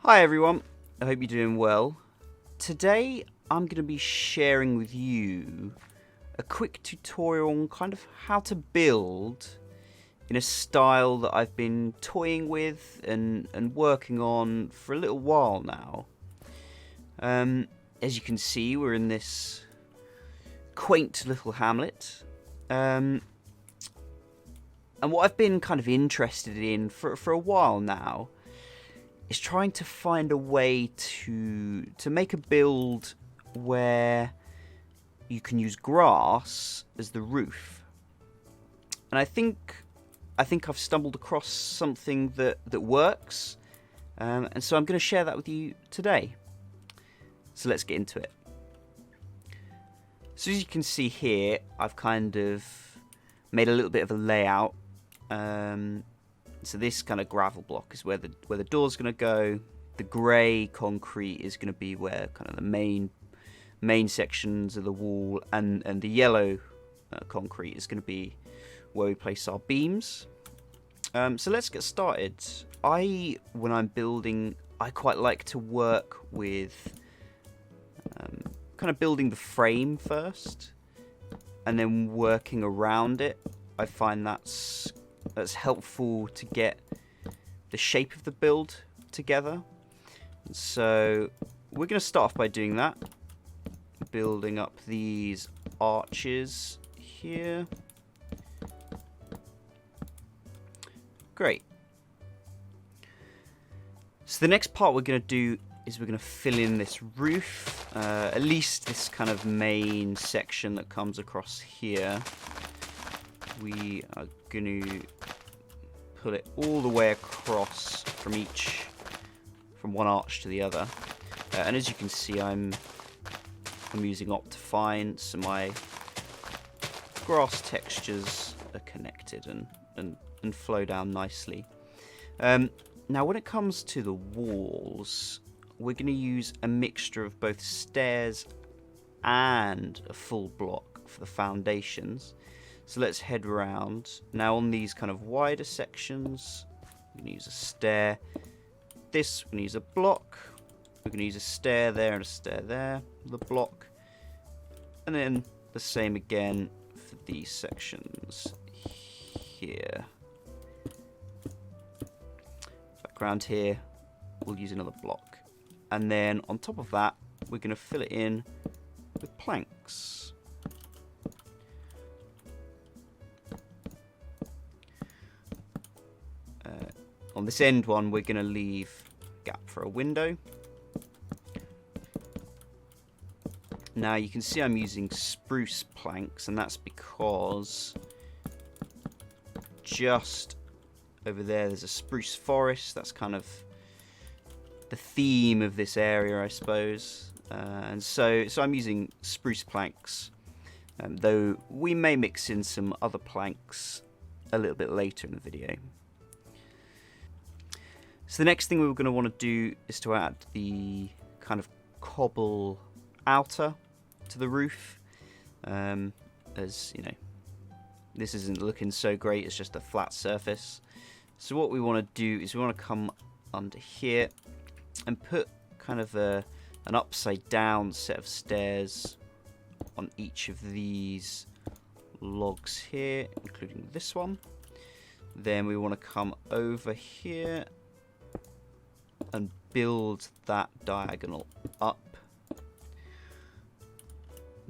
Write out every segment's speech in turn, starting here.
Hi everyone, I hope you're doing well. Today I'm going to be sharing with you a quick tutorial on kind of how to build in a style that I've been toying with and working on for a little while now. As you can see, we're in this quaint little hamlet. And what I've been kind of interested in for a while now is trying to find a way to make a build where you can use grass as the roof. And I think I've stumbled across something that works, and so I'm going to share that with you today. So let's get into it. So as you can see here, I've kind of made a little bit of a layout. So this kind of gravel block is where the door's going to go. The grey concrete is going to be where kind of the main sections of the wall, and the yellow concrete is going to be where we place our beams. So let's get started. When I'm building, I quite like to work with kind of building the frame first and then working around it. I find that's helpful to get the shape of the build together. So we're going to start off by doing that, building up these arches here. Great. So the next part we're going to do is we're going to fill in this roof, at least this kind of main section that comes across here. We are going to put it all the way across from one arch to the other. And as you can see, I'm using Optifine, so my grass textures are connected and flow down nicely. Now when it comes to the walls, we're going to use a mixture of both stairs and a full block for the foundations. So let's head around. Now on these kind of wider sections, we're going to use a stair. This, we're going to use a block. We're going to use a stair there and a stair there, the block. And then the same again for these sections here. Background here, we'll use another block. And then on top of that, we're going to fill it in with planks. On this end one, we're going to leave a gap for a window. Now you can see I'm using spruce planks, and that's because just over there's a spruce forest. That's kind of the theme of this area, I suppose. And so I'm using spruce planks, though we may mix in some other planks a little bit later in the video. So the next thing we're going to want to do is to add the kind of cobble outer to the roof. As you know, this isn't looking so great, it's just a flat surface. So what we want to do is we want to come under here and put kind of an upside down set of stairs on each of these logs here, including this one. Then we want to come over here and build that diagonal up.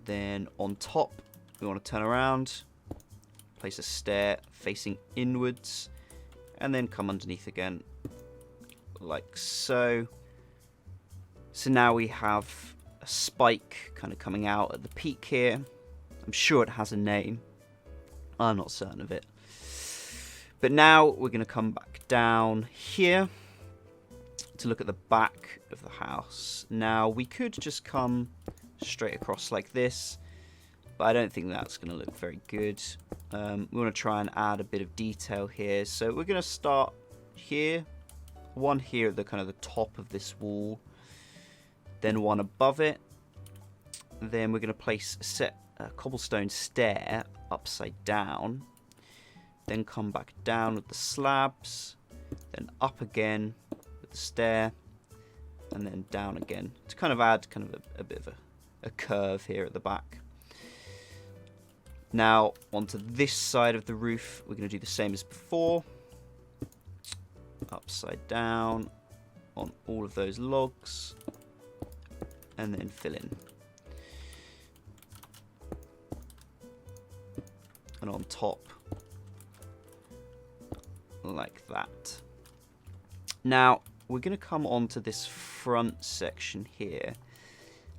Then on top, we want to turn around, place a stair facing inwards, and then come underneath again, like so. So now we have a spike kind of coming out at the peak here. I'm sure it has a name. I'm not certain of it. But now we're going to come back down here to look at the back of the house. Now we could just come straight across like this, but I don't think that's going to look very good. We want to try and add a bit of detail here, so we're going to start here, one here at the kind of the top of this wall, then one above it. Then we're going to place a cobblestone stair upside down, then come back down with the slabs, then up again with the stair, and then down again to kind of add kind of a bit of a curve here at the back. Now onto this side of the roof, we're going to do the same as before. Upside down on all of those logs, and then fill in. And on top, like that. Now, we're going to come onto this front section here,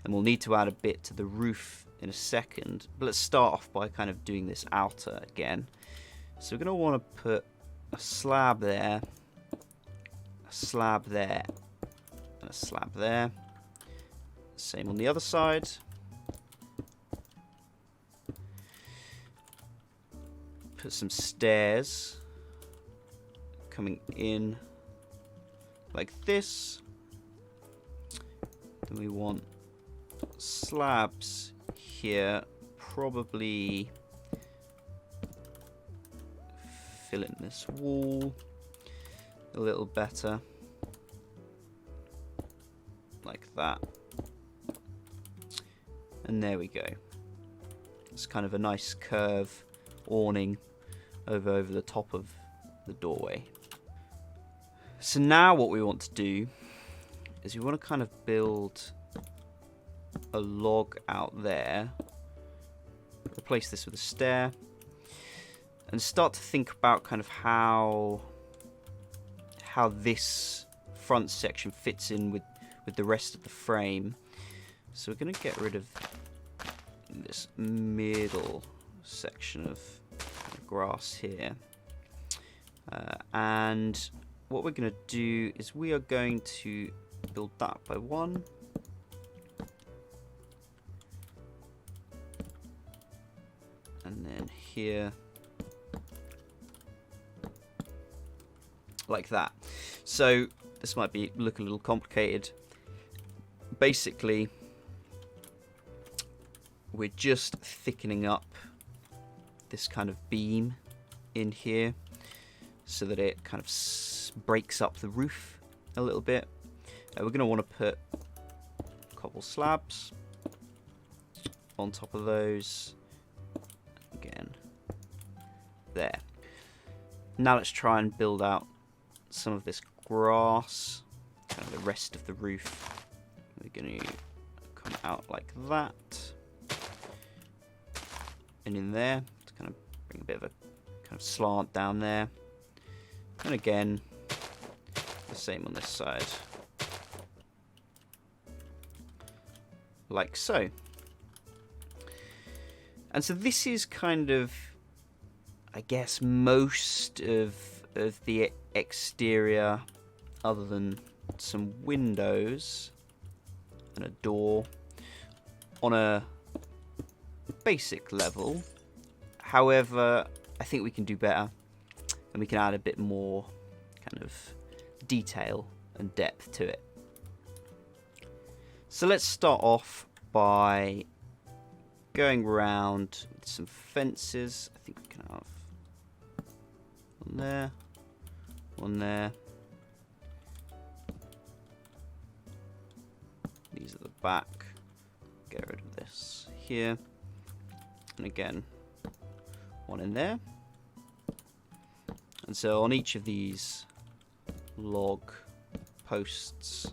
and we'll need to add a bit to the roof in a second, but let's start off by kind of doing this outer again. So we're going to want to put a slab there, a slab there, and a slab there. Same on the other side. Put some stairs coming in like this. Then we want slabs here, probably fill in this wall a little better, like that. And there we go. It's kind of a nice curve awning over the top of the doorway. So now what we want to do is we want to kind of build a log out there, replace this with a stair, and start to think about kind of how this front section fits in with the rest of the frame. So we're going to get rid of this middle section of grass here, and what we're going to do is we are going to build that by one, and then here like that. So this might look a little complicated. Basically, we're just thickening up this kind of beam in here so that it kind of breaks up the roof a little bit. We're going to want to put cobble slabs on top of those. Again, there. Now let's try and build out some of this grass, kind of the rest of the roof. We're going to come out like that, and in there to kind of bring a bit of a kind of slant down there, and again the same on this side, like so. And so this is kind of, I guess, most of the exterior, other than some windows and a door, on a basic level. However, I think we can do better, and we can add a bit more kind of detail and depth to it. So let's start off by going round with some fences. I think we can have one there, one there. These are the back. Get rid of this here. And again, one in there. And so on each of these log posts,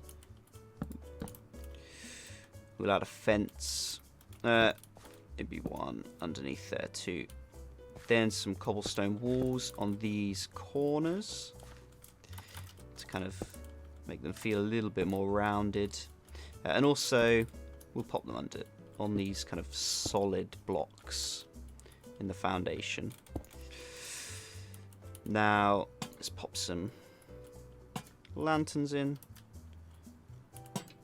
we'll add a fence. It'd be one underneath there too. Then some cobblestone walls on these corners to kind of make them feel a little bit more rounded. And also, we'll pop them under on these kind of solid blocks in the foundation. Now, let's pop some lanterns in.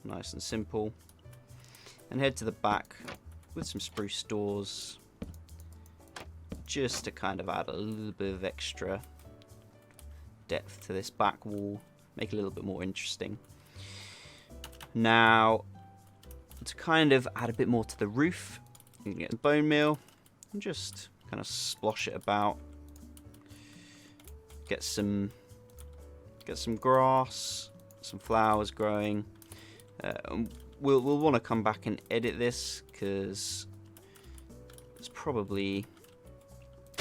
Nice and simple. And head to the back with some spruce doors, just to kind of add a little bit of extra depth to this back wall, make it a little bit more interesting. Now, to kind of add a bit more to the roof, you can get a bone meal and just kind of splosh it about. Get some grass, some flowers growing, We'll want to come back and edit this because it's probably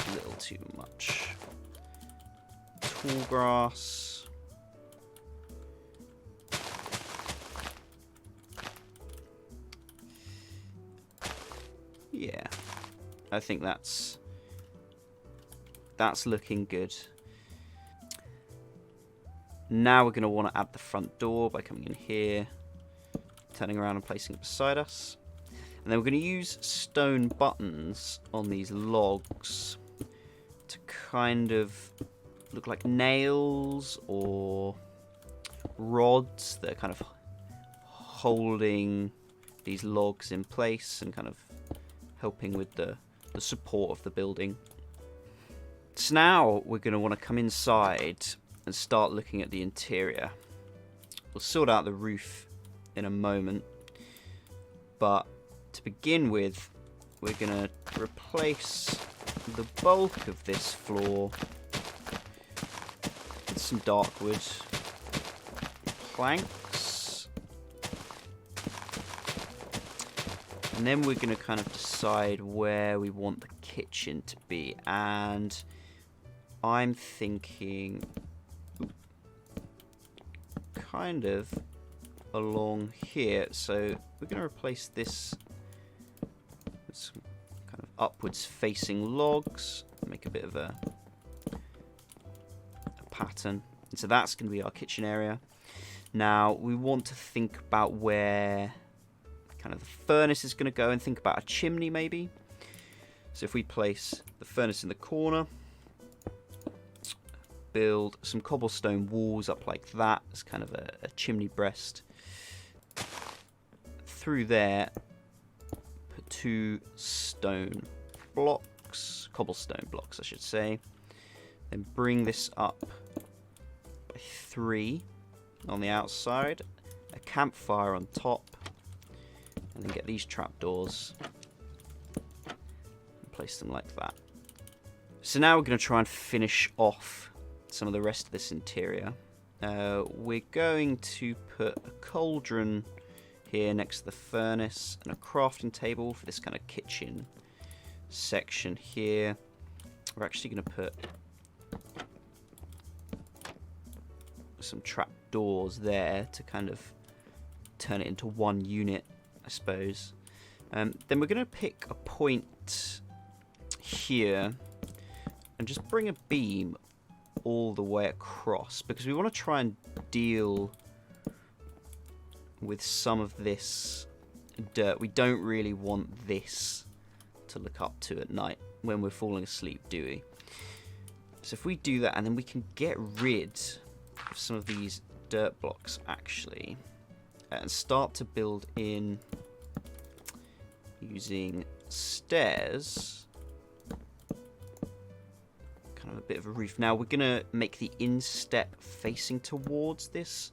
a little too much. Tall grass. Yeah, I think that's looking good. Now we're going to want to add the front door by coming in here, turning around and placing it beside us. And then we're going to use stone buttons on these logs to kind of look like nails or rods that are kind of holding these logs in place and kind of helping with the support of the building. So now we're going to want to come inside and start looking at the interior. We'll sort out the roof in a moment, but to begin with, we're going to replace the bulk of this floor with some dark wood planks, and then we're going to kind of decide where we want the kitchen to be. And I'm thinking kind of along here, so we're going to replace this with some kind of upwards facing logs, make a bit of a pattern, and so that's going to be our kitchen area. Now we want to think about where kind of the furnace is going to go and think about a chimney maybe. So if we place the furnace in the corner, build some cobblestone walls up like that as kind of a chimney breast. Through there, put 2 stone blocks, cobblestone blocks I should say. Then bring this up by 3 on the outside, a campfire on top, and then get these trapdoors and place them like that. So now we're going to try and finish off some of the rest of this interior. We're going to put a cauldron here next to the furnace and a crafting table for this kind of kitchen section here. We're actually going to put some trap doors there to kind of turn it into one unit, I suppose. Then we're going to pick a point here and just bring a beam all the way across, because we want to try and deal with some of this dirt. We don't really want this to look up to at night when we're falling asleep, do we? So if we do that, and then we can get rid of some of these dirt blocks actually, and start to build in using stairs, kind of a bit of a roof. Now we're gonna make the instep facing towards this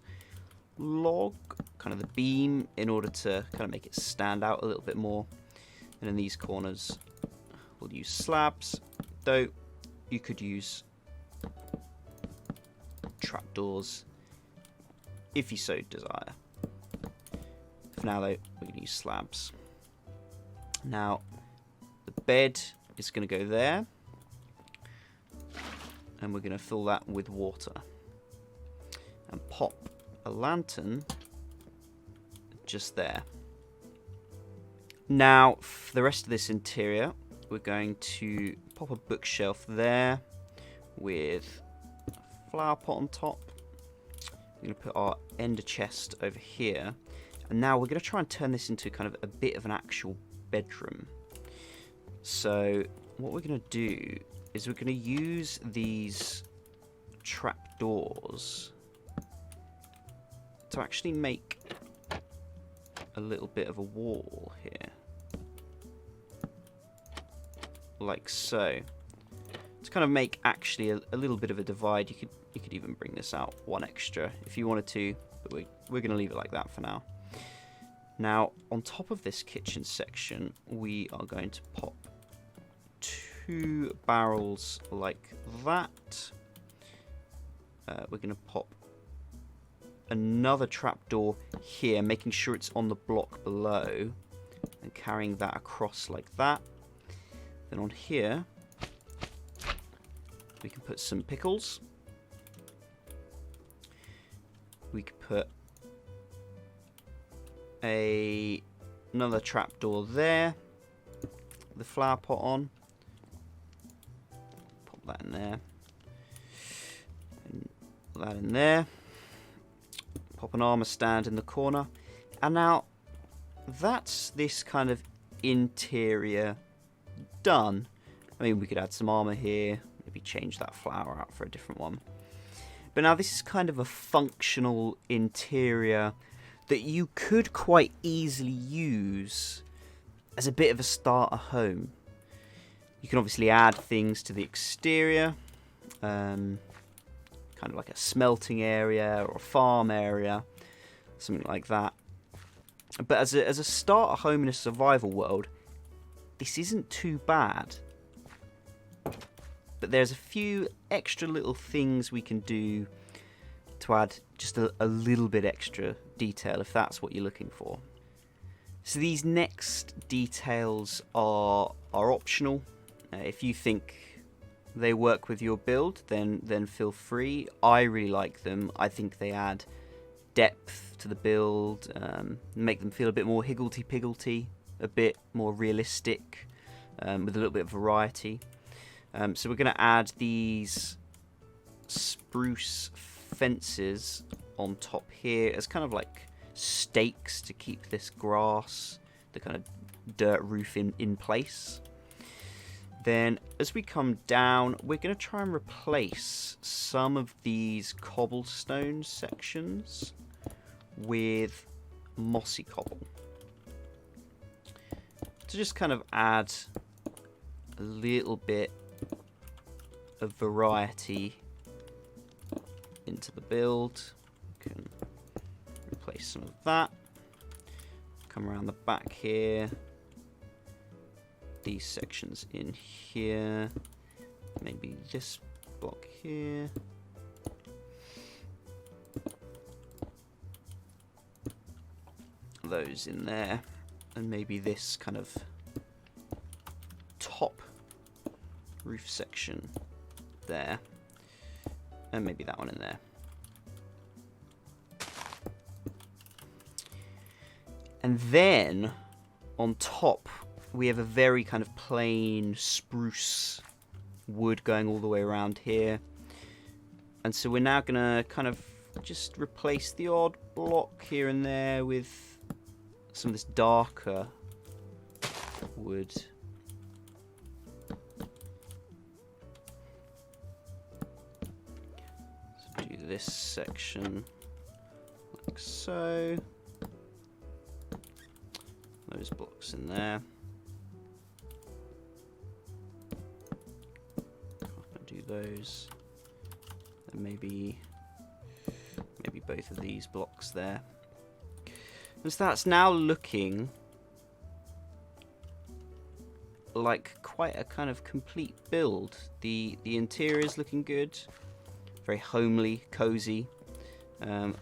log, kind of the beam, in order to kind of make it stand out a little bit more. And in these corners we'll use slabs, though you could use trapdoors if you so desire. For now though, we're going to use slabs. Now the bed is going to go there, and we're going to fill that with water and pop a lantern just there. Now for the rest of this interior, we're going to pop a bookshelf there with a flower pot on top. We're going to put our ender chest over here, and now we're going to try and turn this into kind of a bit of an actual bedroom. So what we're going to do is we're going to use these trapdoors to actually make a little bit of a wall here, like so, to kind of make actually a little bit of a divide. You could even bring this out 1 extra if you wanted to, but we're going to leave it like that for now. Now on top of this kitchen section, we are going to pop 2 barrels like that. We're going to pop another trapdoor here, making sure it's on the block below, and carrying that across like that. Then on here, we can put some pickles. We could put another trapdoor there. The flower pot on. Pop that in there. And put that in there. Pop an armor stand in the corner. And now that's this kind of interior done. I mean, we could add some armor here. Maybe change that flower out for a different one. But now this is kind of a functional interior that you could quite easily use as a bit of a starter home. You can obviously add things to the exterior, kind of like a smelting area or a farm area, something like that. But as a starter home in a survival world, this isn't too bad. But there's a few extra little things we can do to add just a little bit extra detail, if that's what you're looking for. So these next details are optional. If you think they work with your build, then feel free. I really like them. I think they add depth to the build, make them feel a bit more higgledy-piggledy, a bit more realistic, with a little bit of variety. So we're going to add these spruce fences on top here as kind of like stakes to keep this grass, the kind of dirt roof in place. Then as we come down, we're going to try and replace some of these cobblestone sections with mossy cobble to just kind of add a little bit of variety into the build. Can replace some of that. Come around the back here. These sections in here. Maybe this block here. Those in there. And maybe this kind of top roof section there, and maybe that one in there. And then on top we have a very kind of plain spruce wood going all the way around here, and so we're now gonna kind of just replace the odd block here and there with some of this darker wood. This section like so. Those blocks in there. I'll do those. And maybe both of these blocks there. And so that's now looking like quite a kind of complete build. The interior is looking good. Very homely, cozy, and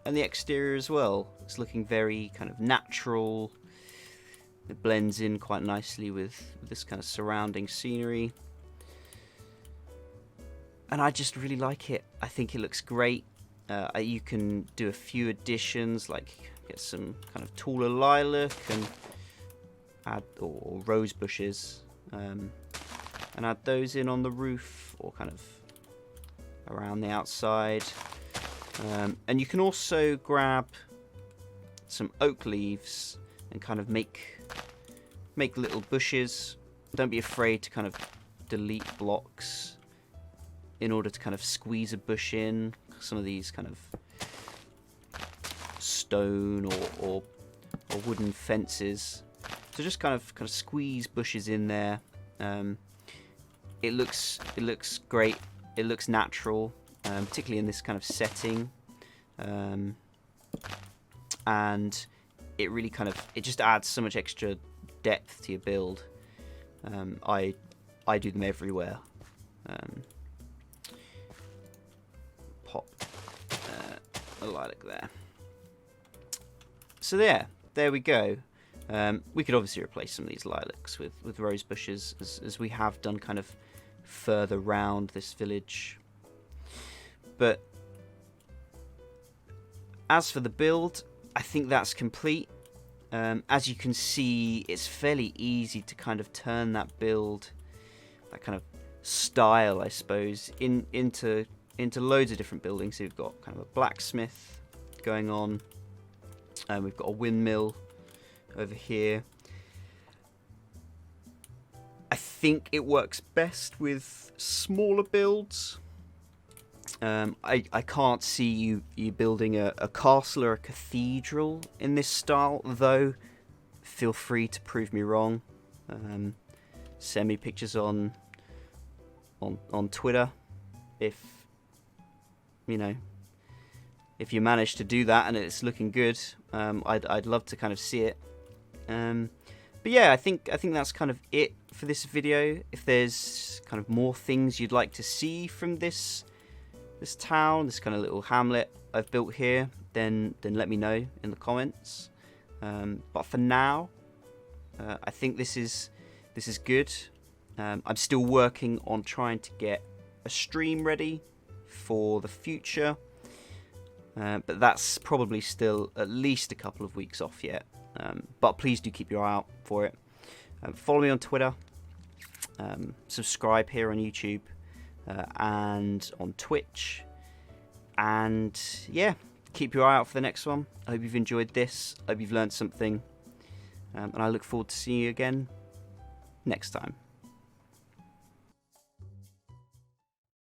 the exterior as well. It's looking very kind of natural. It blends in quite nicely with this kind of surrounding scenery, and I just really like it. I think it looks great. You can do a few additions, like get some kind of taller lilac and add or rose bushes, and add those in on the roof or kind of around the outside, and you can also grab some oak leaves and kind of make little bushes. Don't be afraid to kind of delete blocks in order to kind of squeeze a bush in. Some of these kind of stone or wooden fences, so just kind of squeeze bushes in there. It looks great. It looks natural, particularly in this kind of setting, and it really it just adds so much extra depth to your build. I do them everywhere. Pop a lilac there. So there we go. We could obviously replace some of these lilacs with rose bushes, as we have done kind of further round this village. But as for the build, I think that's complete. As you can see, it's fairly easy to kind of turn that build, that kind of style, I suppose, into loads of different buildings. So we've got kind of a blacksmith going on, and we've got a windmill over here. I think it works best with smaller builds. I can't see you building a castle or a cathedral in this style, though. Feel free to prove me wrong. Send me pictures on Twitter if if you manage to do that and it's looking good. I'd love to kind of see it. But yeah, I think that's kind of it for this video. If there's kind of more things you'd like to see from this town, this kind of little hamlet I've built here, then let me know in the comments. But for now, I think this is good. I'm still working on trying to get a stream ready for the future, but that's probably still at least a couple of weeks off yet. But please do keep your eye out for it. Follow me on Twitter, subscribe here on YouTube, and on Twitch, and yeah, keep your eye out for the next one. I hope you've enjoyed this. I hope you've learned something, and I look forward to seeing you again next time.